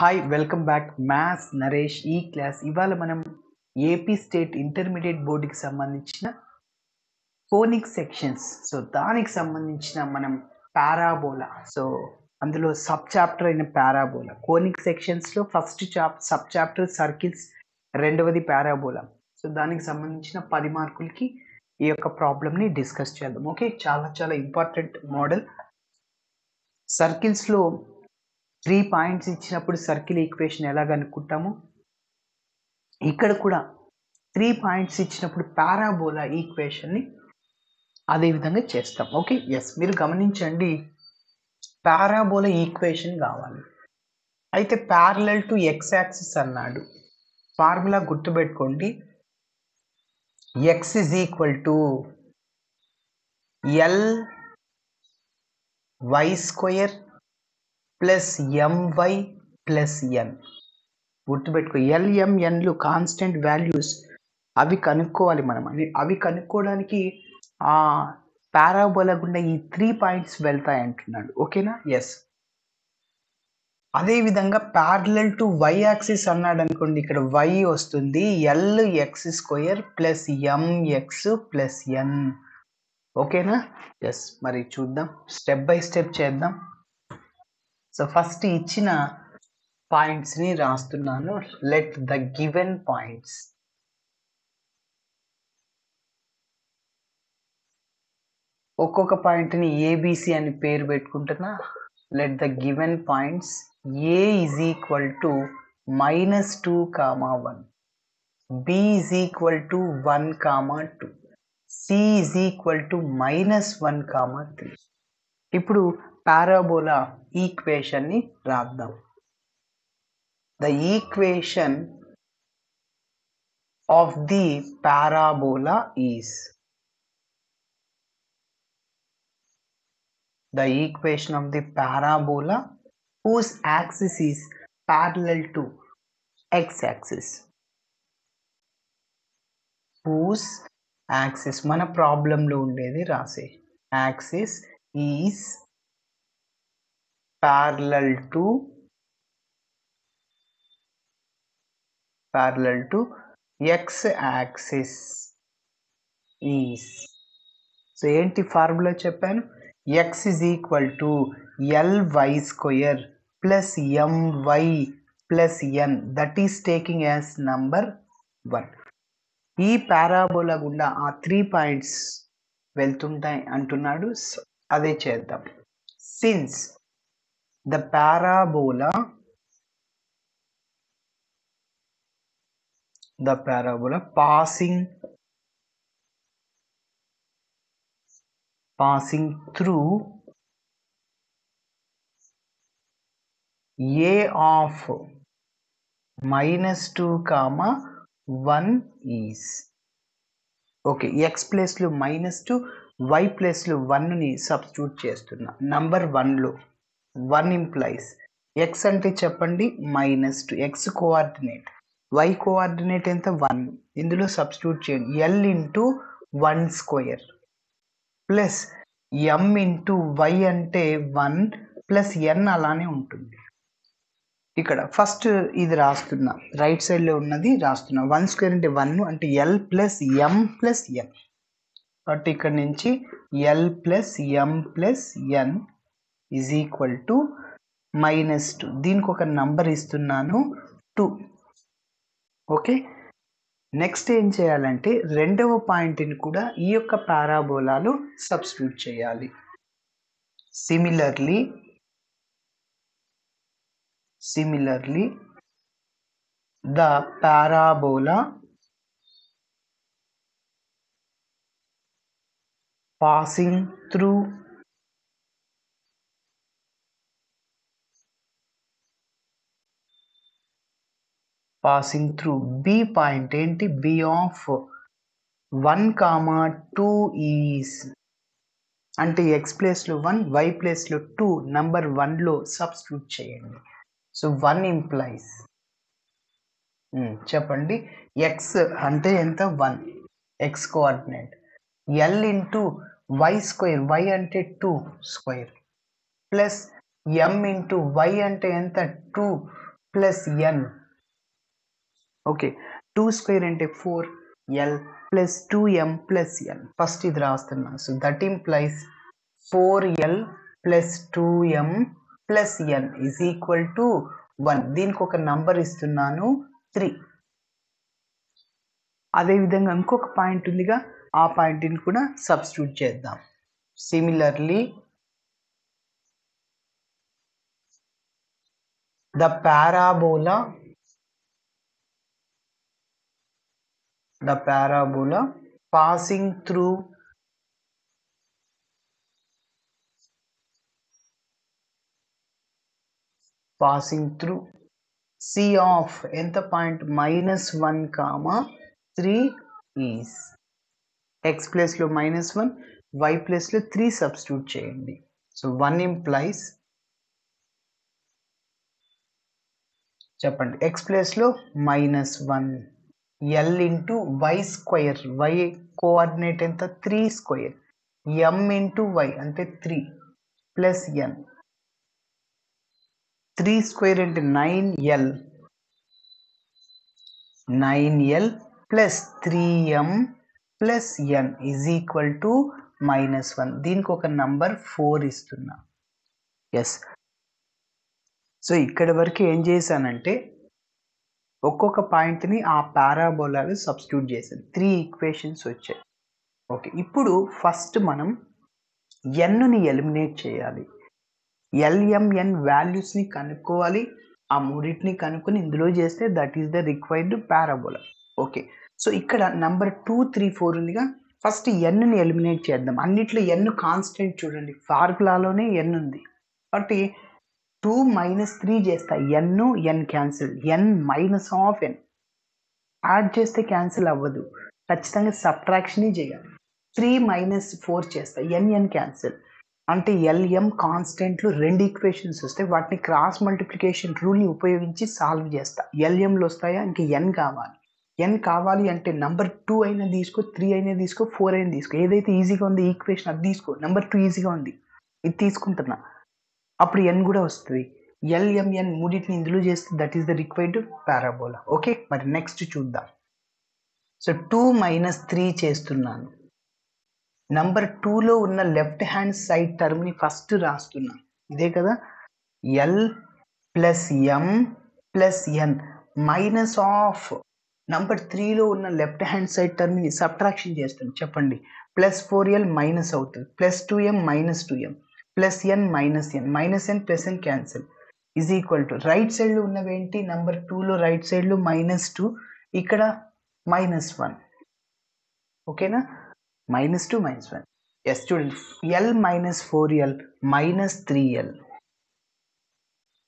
Hi welcome back maths Naresh ఈ class ఇవాళ మనం ఏపీ స్టేట్ ఇంటర్మీడియట్ బోర్డుకి సంబంధించిన కోనిక్ సెక్షన్స్ దానికి సంబంధించిన మనం పారాబోలా అందులో సబ్ చాప్టర్ అయిన పారాబోలా కోనిక్ సెక్షన్స్లో ఫస్ట్ సబ్ చాప్టర్ సర్కిల్స్, రెండవది పారాబోలా. దానికి సంబంధించిన 10 మార్కులకి ఈ యొక్క ప్రాబ్లమ్ని డిస్కస్ చేద్దాం. ఓకే, చాలా చాలా ఇంపార్టెంట్ మోడల్. సర్కిల్స్లో 3 పాయింట్స్ ఇచ్చినప్పుడు సర్కిల్ ఈక్వేషన్ ఎలా కనుక్కుంటాము, ఇక్కడ కూడా 3 పాయింట్స్ ఇచ్చినప్పుడు పారాబోలా ఈక్వేషన్ని అదే విధంగా చేస్తాం. ఓకే, ఎస్, మీరు గమనించండి, పారాబోలా ఈక్వేషన్ కావాలి. అయితే ప్యారలల్ టు ఎక్స్ యాక్సిస్ అన్నాడు. ఫార్ములా గుర్తుపెట్టుకోండి, X is equal to L Y square plus M Y plus N. గుర్తుపెట్టుకో, ఎల్ఎంఎన్లు కాన్స్టెంట్ వాల్యూస్, అవి కనుక్కోవాలి మనం. అవి కనుక్కోవడానికి ఆ పారాబోలా గుండా ఈ 3 పాయింట్స్ వెళ్తాయి అంటున్నాడు. ఓకేనా? ఎస్. అదేవిధంగా ప్యారలల్ టు వై యాక్సిస్ అన్నాడు అనుకోండి, ఇక్కడ వై వస్తుంది, L X square plus M X plus N. ఓకేనా? ఎస్. మరి చూద్దాం, స్టెప్ బై స్టెప్ చేద్దాం. ఫస్ట్ ఇచ్చిన పాయింట్స్ ని రాస్తున్నాను. లెట్ ద గివెన్ పాయింట్స్, ఒక్కొక్క పాయింట్ ని ఏబిసి అని పేరు పెట్టుకుంటున్నా. Let the given points A is equal to -2, 1, B is equal to 1, 2, C is equal to -1, 3. ఇప్పుడు పారాబోలా ఈక్వేషన్ ని రాద్దాం. The equation of the parabola is, the equation of the parabola whose axis is parallel to x-axis. Whose axis, మన ప్రాబ్లంలో ఉండేది రాసే, axis is parallel to x-axis is. ఏంటి formula చెప్పాను, x is equal to ly square plus my plus n, that is taking as number 1. ఈ parabola గుండా ఆ 3 points వెళ్తుంటాయి అంటున్నాడు. అదే చేద్దాం. Since the parabola passing through a of -2, 1 is. Okay, X ప్లేస్లో -2, why ప్లేస్లో 1ని సబ్స్టిట్యూట్ చేస్తున్నా. నంబర్ 1లో 1 ఇంప్లైస్, ఎక్స్ అంటే చెప్పండి -2, ఎక్స్ కోఆర్డినేట్, వై కోఆర్డినేట్ ఎంత 1, ఇందులో సబ్స్టిట్యూట్ చేయండి. L into 1 square plus M into Y అంటే 1 ప్లస్ ఎన్ అలానే ఉంటుంది. ఇక్కడ ఫస్ట్ ఇది రాస్తున్నా, రైట్ సైడ్లో ఉన్నది రాస్తున్నా. 1 స్క్వేర్ అంటే 1 అంటే L plus M plus N. కాబట్టి ఇక్కడ నుంచి L plus M plus N is equal to -2. దీనికి ఒక నంబర్ ఇస్తున్నాను 2. ఓకే, నెక్స్ట్ ఏం చేయాలంటే రెండవ పాయింట్ని కూడా ఈ యొక్క పారాబోలాలో సబ్స్టిట్యూట్ చేయాలి. Similarly the parabola passing through B point ఏంటి, B of 1, 2 is, అంటే ఎక్స్ ప్లేస్లో 1, వై ప్లేస్లో 2, నంబర్ 1లో సబ్స్టిట్యూట్ చేయండి. 1 ఇంప్లైస్, చెప్పండి, ఎక్స్ అంటే ఎంత 1, X coordinate, L into Y square, Y అంటే 2 square plus M into Y అంటే ఎంత 2 ప్లస్ ఎన్. ఓకే, 2 స్క్వేర్ అంటే 4l plus 2m plus n. First ఇది రాస్తున్నా. So that implies 4l plus 2m plus n is equal to 1. దీనికి ఒక number ఇస్తున్నాను 3. అదేవిధంగా ఇంకొక పాయింట్ ఉందిగా, ఆ పాయింట్ని కూడా సబ్స్టిట్యూట్ చేద్దాం. Similarly the parabola passing through C of ఎంత పాయింట్ -1, 3 is x ప్లేస్ లో -1, y ప్లేస్ లో 3 సబ్స్టిట్యూట్ చేయండి. సో 1 ఇంప్లైస్, చెప్పండి, x ప్లేస్ లో -1 l into y square, y coordinate ఎంత 3 స్క్వేర్, m ఇంటూ y అంటే 3 ప్లస్ n. 3 స్క్వేర్ అంటే 9l plus 3m plus n is equal to -1. దీనికి ఒక నంబర్ 4 ఇస్తున్నా. ఎస్. సో ఇక్కడ వరకు ఏం చేశానంటే ఒక్కొక్క పాయింట్ని ఆ పారాబోలాలో సబ్స్టిట్యూట్ చేశాను. 3 ఈక్వేషన్స్ వచ్చాయి. ఓకే, ఇప్పుడు ఫస్ట్ మనం ఎన్ని ఎలిమినేట్ చేయాలి. LMN వాల్యూస్ని కనుక్కోవాలి. ఆ మూడింటిని కనుక్కొని ఇందులో చేస్తే that is the required parabola. Okay, so ఇక్కడ నంబర్ 2, 3, 4 ఉందిగా. ఫస్ట్ ఎన్ని ఎలిమినేట్ చేద్దాం. అన్నిట్లో ఎన్ కాన్స్టెంట్ చూడండి, ఫార్ములాలోనే ఎన్ ఉంది కాబట్టి 2 - 3 చేస్తా, n cancel, n minus of n. Add చేస్తే క్యాన్సిల్ అవ్వదు, ఖచ్చితంగా సబ్ట్రాక్షన్ చేయాలి. 3 - 4 చేస్తా, n క్యాన్సిల్, అంటే LM కాన్స్టెంట్లు 2 ఈక్వేషన్స్ వస్తాయి. వాటిని క్రాస్ మల్టిప్లికేషన్ రూల్ని ఉపయోగించి సాల్వ్ చేస్తా. LMలు వస్తాయా, ఇంకా n కావాలి. n కావాలి అంటే నంబర్ 2 అయినా తీసుకో, 3 అయినా తీసుకో, 4 అయినా తీసుకో, ఏదైతే ఈజీగా ఉంది ఈక్వేషన్ అది తీసుకో. నంబర్ 2 ఈజీగా ఉంది, ఇది తీసుకుంటున్నా, అప్పుడు n కూడా వస్తుంది. LMN మూడింటిని ఇందులో చేస్తే that is the required parabola. Okay, మరి నెక్స్ట్ చూద్దాం. సో 2 - 3 చేస్తున్నాను. నంబర్ 2లో ఉన్న లెఫ్ట్ హ్యాండ్ సైడ్ టర్మ్ని ఫస్ట్ రాస్తున్నా. ఇదే కదా, l plus m plus n minus of number 3లో ఉన్న లెఫ్ట్ హ్యాండ్ సైడ్ టర్మ్ని సబ్ట్రాక్షన్ చేస్తాను. చెప్పండి, ప్లస్ 4l మైనస్ అవుతుంది, plus 2m minus 2m plus n minus n minus n plus n cancel is equal to right సైడ్లో ఉన్నవి ఏంటి, number 2లో రైట్ సైడ్లో -2, ఇక్కడ -1. ఓకేనా, -2 -1. ఎస్, చూడండి, l - 4l -3l.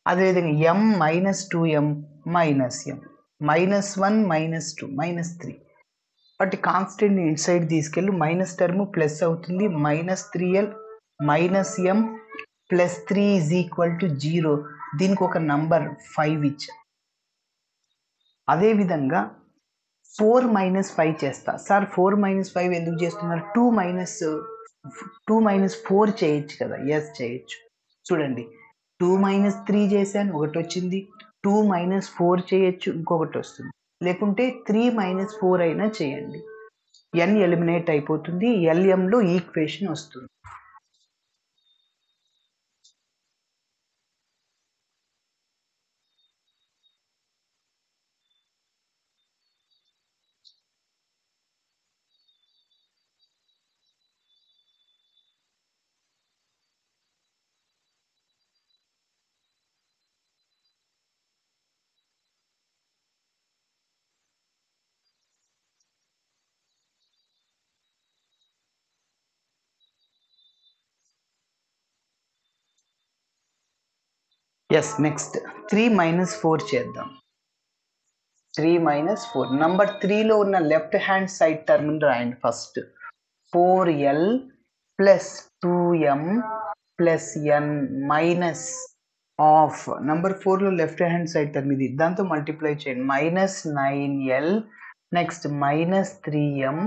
అదేవిధంగా m - 2m -m, -1 -2 -3. But constant in side తీసుకెళ్ళి మైనస్ టర్మ్ ప్లస్ అవుతుంది, -3l -m plus 3 is equal to 0. దీనికి ఒక నంబర్ 5 ఇచ్చా. అదేవిధంగా 4 - 5 చేస్తా. సార్ 4 - 5 ఎందుకు చేస్తున్నారు, 2 - 4 చేయొచ్చు కదా. ఎస్, చేయొచ్చు. చూడండి, 2 - 3 చేశాను, ఒకటి వచ్చింది. 2 - 4 చేయొచ్చు, ఇంకొకటి వస్తుంది. లేకుంటే 3 - 4 అయినా చేయండి, n ఎలిమినేట్ అయిపోతుంది, LMలో ఈక్వేషన్ వస్తుంది. ఎస్, నెక్స్ట్ 3 - 4 చేద్దాం. 3 - 4 నంబర్ 3లో ఉన్న లెఫ్ట్ హ్యాండ్ సైడ్ టర్మ్ రాయండి first. 4l plus 2m plus n minus of number 4లో లెఫ్ట్ హ్యాండ్ సైడ్ టర్మ్ ఇది, దాంతో మల్టిప్లై చేయండి, -9l next -3m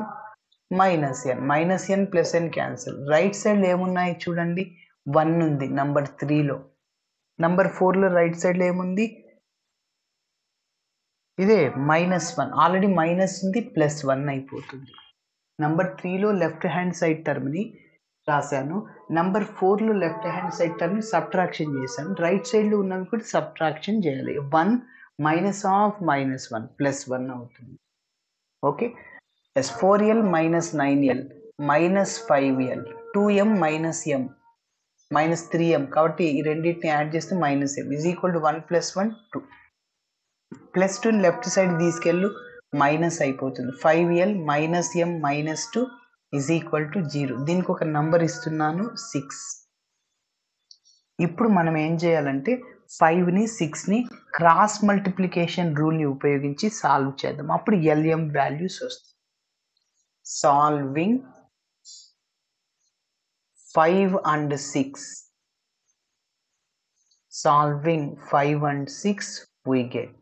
-n plus n cancel. Right side ఏమున్నాయి చూడండి, 1 ఉంది నంబర్ 3లో. నంబర్ 4లో రైట్ సైడ్లో ఏముంది, ఇదే -1 ఆల్రెడీ మైనస్ ఉంది, +1 అయిపోతుంది. నంబర్ 3లో లెఫ్ట్ హ్యాండ్ సైడ్ టర్మ్ని రాశాను. నంబర్ 4లో లెఫ్ట్ హ్యాండ్ సైడ్ టర్మ్ని సబ్ట్రాక్షన్ చేశాను. రైట్ సైడ్లో ఉన్నవి కూడా సబ్ట్రాక్షన్ చేయాలి. 1 మైనస్ ఆఫ్ -1 +1 అవుతుంది. Okay, 4l - 9l -5l 2m - m -3m కాబట్టి ఈ రెండింటిని యాడ్ చేస్తే -m = 1 + 1 2. +2ని లెఫ్ట్ సైడ్ తీసుకెళ్ళు, మైనస్ అయిపోతుంది. 5l - m -2 = 0. దీనికి ఒక నంబర్ ఇస్తున్నాను 6. ఇప్పుడు మనం ఏం చేయాలంటే 5ని 6ని క్రాస్ మల్టిప్లికేషన్ రూల్ని ఉపయోగించి సాల్వ్ చేద్దాం. అప్పుడు LM వాల్యూస్ వస్తాయి. Solving 5 and 6. Solving 5 and 6 we get.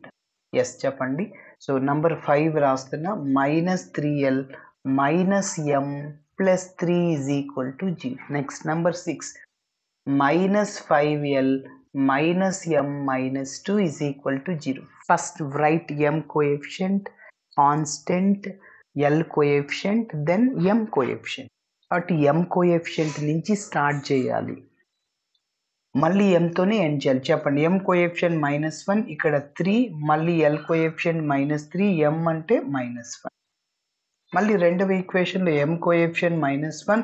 Yes, చెప్పండి. సో నంబర్ 5 రాస్తున్నా. -3l - m + 3 = 0. Next number 6 -5l - m - 2 = 0. First write m coefficient, constant, l coefficient, then m coefficient. కాబట్టి m కోఎఫిషియంట్ నుంచి start చేయాలి, మళ్ళీ mతోనే end చేయాలి. చెప్పండి. m coefficient -1, ఇక్కడ 3, మళ్ళీ l కోఎఫిషియంట్ -3, m అంటే -1. మళ్ళీ రెండవ ఈక్వేషన్లో m కోఎఫిషియంట్ -1,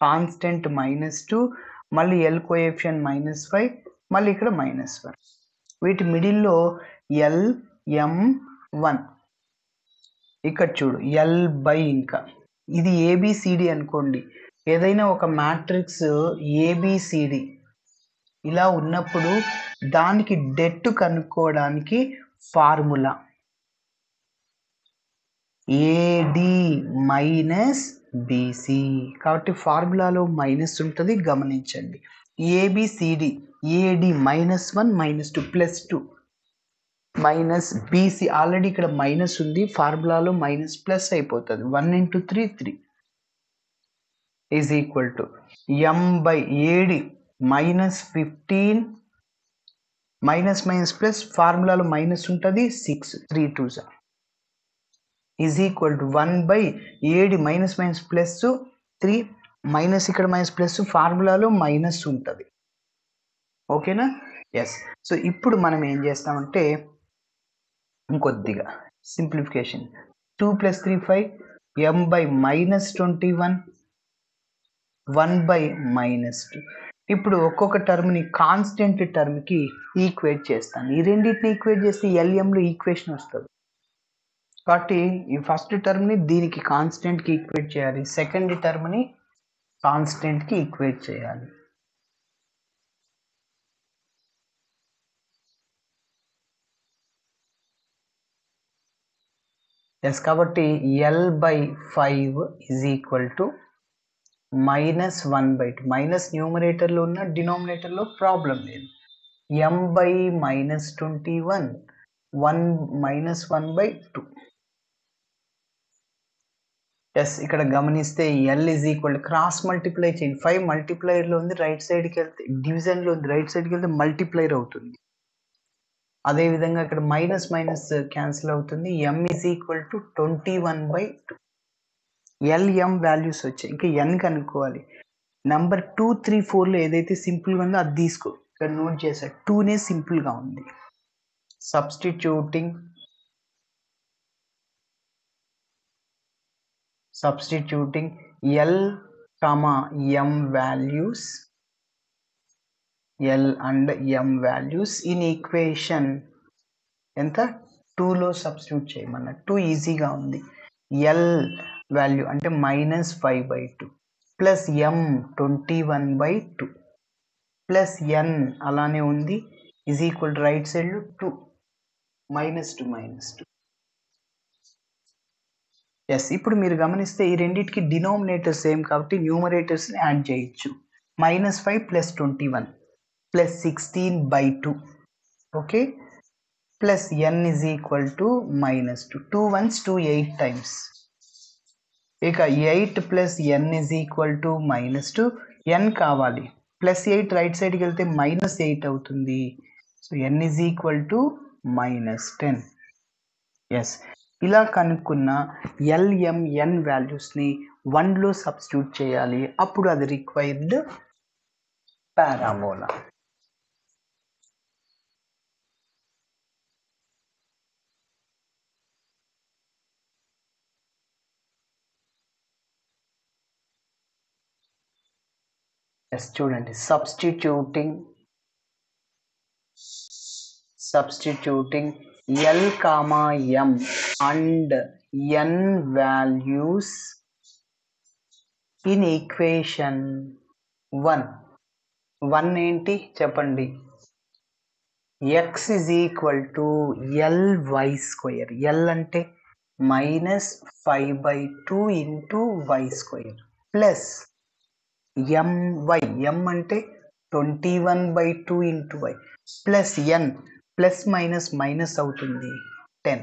కాన్స్టెంట్ -2, మళ్ళీ l కోఎఫిషియంట్ -5, మళ్ళీ ఇక్కడ -1. వీటి మిడిల్లో l m 1. ఇక్కడ చూడు l/, ఇంకా ఇది ABCD అనుకోండి. ఏదైనా ఒక మ్యాట్రిక్స్ ABCD ఇలా ఉన్నప్పుడు దానికి డెట్ కనుక్కోవడానికి ఫార్ములా AD - BC. కాబట్టి ఫార్ములాలో మైనస్ ఉంటుంది, గమనించండి. ABCD AD -1 -2 +2 BC ఆల్రెడీ ఇక్కడ మైనస్ ఉంది, ఫార్ములాలో మైనస్ ప్లస్ అయిపోతుంది. 1 × 3 3 = m/AD -15 మైనస్ ప్లస్ ఫార్ములాలో మైనస్ ఉంటుంది 6 3 2s = 1/AD ప్లస్ 3 మైనస్ ఇక్కడ మైనస్ ప్లస్ ఫార్ములాలో మైనస్ ఉంటుంది. ఓకేనా? ఎస్. సో ఇప్పుడు మనం ఏం చేస్తామంటే ఇంకొద్దిగా సింప్లిఫికేషన్. 2 + 3 5 m/-21 1/-2. ఇప్పుడు ఒక్కొక్క టర్మ్ని కాన్స్టెంట్ టర్మ్కి ఈక్వేట్ చేస్తాను. ఈ రెండింటిని ఈక్వేట్ చేస్తే LMలో ఈక్వేషన్ వస్తుంది. కాబట్టి ఈ ఫస్ట్ టర్మ్ని దీనికి కాన్స్టెంట్కి ఈక్వేట్ చేయాలి, సెకండ్ టర్మ్ని కాన్స్టెంట్కి ఈక్వేట్ చేయాలి. ఎస్. కాబట్టి l/5 = -1/2. మైనస్ న్యూమరేటర్లో ఉన్న డినామినేటర్లో ప్రాబ్లం లేదు. m/-21 -1/2. ఎస్. ఇక్కడ గమనిస్తే l = క్రాస్ మల్టిప్లై చేయండి. 5 మల్టిప్లైర్లో ఉంది, రైట్ సైడ్కి వెళ్తే డివిజన్లో ఉంది, రైట్ సైడ్కి వెళ్తే మల్టిప్లైర్ అవుతుంది. అదేవిధంగా ఇక్కడ మైనస్ క్యాన్సిల్ అవుతుంది. m = 21/2. LM వాల్యూస్ వచ్చాయి. ఇంకా n కనుక్కోవాలి. నంబర్ 2 3 4లో ఏదైతే సింపుల్గా ఉందో అది తీసుకో. ఇక్కడ నోట్ చేసా, 2నే సింపుల్గా ఉంది. Substituting L, M values, L and M values in equation ఎంత 2లో సబ్స్టిట్యూట్ చేయమన్నా. 2 ఈజీగా ఉంది. L వాల్యూ అంటే -5/2 ప్లస్ M 21/2 ప్లస్ N అలానే ఉంది = రైట్ సైడ్లో 2 -2. ఎస్. ఇప్పుడు మీరు గమనిస్తే ఈ రెండింటికి డినామినేటర్స్ సేమ్ కాబట్టి న్యూమరేటర్స్ని యాడ్ చేయొచ్చు. -5 + 21 plus 16/2. Okay, plus N = -2. 2 1s 2 8 times. ఇక 8 + N = -2. N కావాలి. +8 రైట్ సైడ్కి వెళ్తే -8 అవుతుంది. So N = -10. ఎస్, ఇలా కనుక్కున్న LMN వాల్యూస్ని 1లో సబ్స్టిట్యూట్ చేయాలి, అప్పుడు అది రిక్వైర్డ్ పారాబోలా. ఎస్, చూడండి, substituting L, M and N values in equation 1 ఏంటి చెప్పండి? x is equal to ly square. L అంటే -5/2 into y square plus my, m అంటే 21/2 into y plus n plus minus అవుతుంది 10.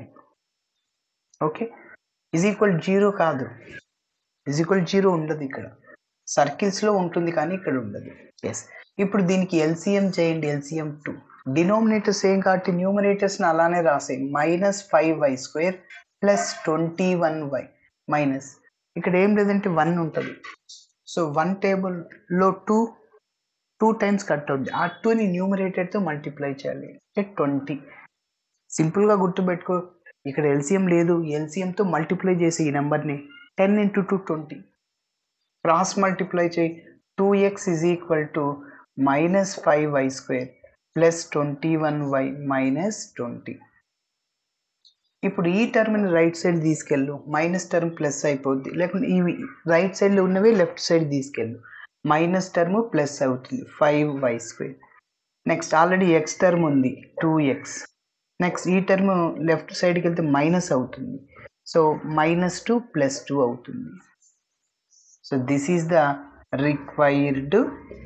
Okay, is equal 0 కాదు, is equal 0 ఉండదు, ఇక్కడ సర్కిల్స్లో ఉంటుంది కానీ ఇక్కడ ఉండదు. ఎస్, ఇప్పుడు దీనికి LCM చేయండి, LCM 2. డినోమినేటర్స్ ఏం కాబట్టి న్యూమరేటర్స్ని అలానే రాసాయి, -5y² ప్లస్ 21y మైనస్ ఇక్కడ ఏం లేదంటే 1 ఉంటుంది. సో 1 టేబుల్లో 2 టైమ్స్ కట్ అవుతుంది, ఆ 2ని న్యూమరేటర్తో మల్టిప్లై చేయాలి అంటే 20. సింపుల్గా గుర్తుపెట్టుకో, ఇక్కడ LCM లేదు, LCMతో మల్టిప్లై చేసి ఈ నెంబర్ని 10 into 2 20, క్రాస్ మల్టిప్లై చేయి, 2x is equal to -5y² plus 21y minus 20. ఇప్పుడు ఈ టర్మ్ని రైట్ సైడ్ తీసుకెళ్ళు, మైనస్ టర్మ్ ప్లస్ అయిపోద్ది, లేకుంటే ఇవి రైట్ సైడ్లో ఉన్నవి లెఫ్ట్ సైడ్ తీసుకెళ్ళు, మైనస్ టర్మ్ ప్లస్ అవుతుంది 5y². Next already x term ఉంది 2x, నెక్స్ట్ ఈ టర్మ్ లెఫ్ట్ సైడ్కి వెళ్తే మైనస్ అవుతుంది, సో -2 + 2 అవుతుంది. So this is the required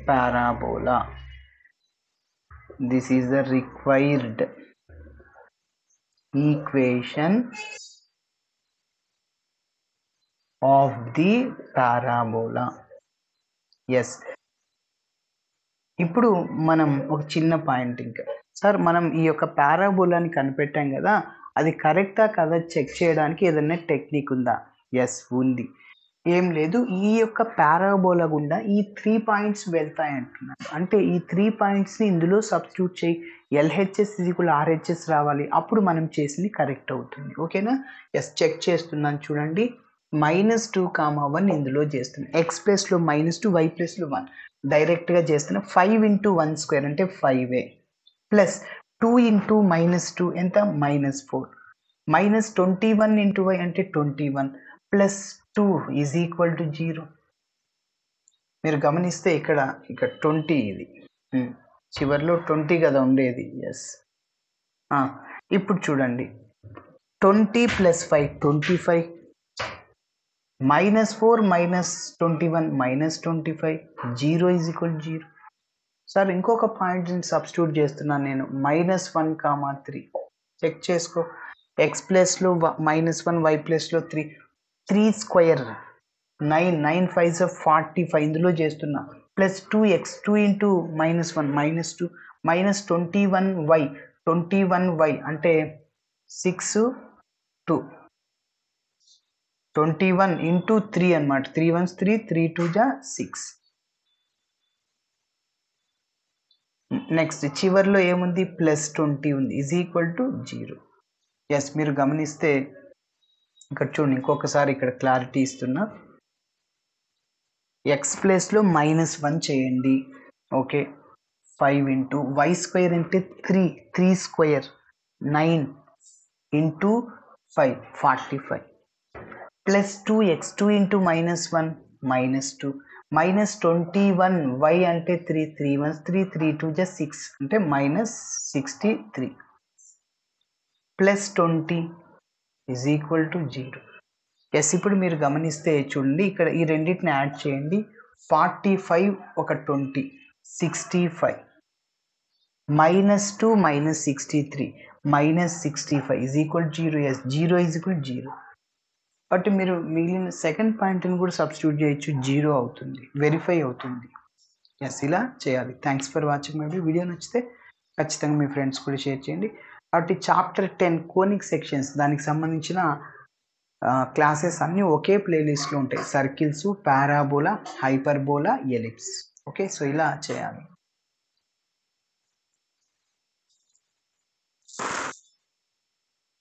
parabola. This is the required equation of the parabola. Yes. ఇప్పుడు మనం ఒక చిన్న పాయింట్, ఇంకా సార్ మనం ఈ యొక్క పారాబోలాని కనిపెట్టాం కదా, అది కరెక్టా కదా చెక్ చేయడానికి ఏదైనా టెక్నిక్ ఉందా? ఎస్, ఉంది. ఏం లేదు, ఈ యొక్క పారాబోలా గుండా ఈ 3 పాయింట్స్ వెళ్తాయి అంటున్నారు, అంటే ఈ 3 పాయింట్స్ని ఇందులో సబ్స్టిట్యూట్ చేయి, LHS = RHS రావాలి, అప్పుడు మనం చేసింది కరెక్ట్ అవుతుంది. ఓకేనా? ఎస్, చెక్ చేస్తున్నాను చూడండి, -2, 1 ఇందులో చేస్తున్నాను, x ప్లేస్లో -2, y ప్లేస్లో 1 డైరెక్ట్గా చేస్తున్నా. 5 into 1² అంటే 5 ప్లస్ 2 into -2 ఎంత? -4 మైనస్ 21 into y అంటే 21 ప్లస్ 2 ఈజ్ ఈక్వల్ టు 0. మీరు గమనిస్తే ఇక్కడ 20, ఇది చివరిలో 20 కదా ఉండేది. ఎస్, ఇప్పుడు చూడండి, 20 + 5 25, -4 - 21 -25, 0 ఈజ్ ఈక్వల్ 0. సార్ ఇంకొక పాయింట్ని సబ్స్టిట్యూట్ చేస్తున్నాను నేను, -1, 3 చెక్ చేసుకో, x ప్లేస్లో -1, y ప్లేస్లో 3, 3² 9, 9 5s 45 ఇందులో చేస్తున్నా, ప్లస్ 2x 2 into -1 -2 -21y అంటే 6 2 21 into 3 అన్నమాట, 3 1s 3 3 2s 6. నెక్స్ట్ చివర్లో ఏముంది? +20 ఉంది, ఈజ్ ఈక్వల్ టు 0. ఎస్, మీరు గమనిస్తే ఇక్కడ చూడండి, ఇంకొకసారి ఇక్కడ క్లారిటీ ఇస్తున్నా, x ప్లేస్లో -1 చేయండి. ఓకే, 5 into y² అంటే 3² 9 into 5 45 plus 2x 2 into -1 -2 -21y అంటే 3 3 1s 3 3 2s 6 అంటే -63 plus 20 is equal to 0. Yes, ఇప్పుడు మీరు గమనిస్తే చూడండి, ఇక్కడ ఈ రెండింటిని యాడ్ చేయండి, 45 ఒక 20 65 -2 -63 -65 is equal 0. Yes, 0 is equal 0. But మీరు మిగిలిన సెకండ్ పాయింట్ని కూడా సబ్స్టిట్యూట్ చేయొచ్చు, 0 అవుతుంది, వెరిఫై అవుతుంది. ఎస్, ఇలా చేయాలి. Thanks for watching my video. నచ్చితే ఖచ్చితంగా మీ ఫ్రెండ్స్ కూడా షేర్ చేయండి. కాబట్టి చాప్టర్ 10 కోనిక్ సెక్షన్స్ దానికి సంబంధించిన క్లాసెస్ అన్నీ ఒకే ప్లేలిస్ట్లో ఉంటాయి. Circles, parabola, hyperbola, ellipse. Okay, so ఇలా చేయాలి.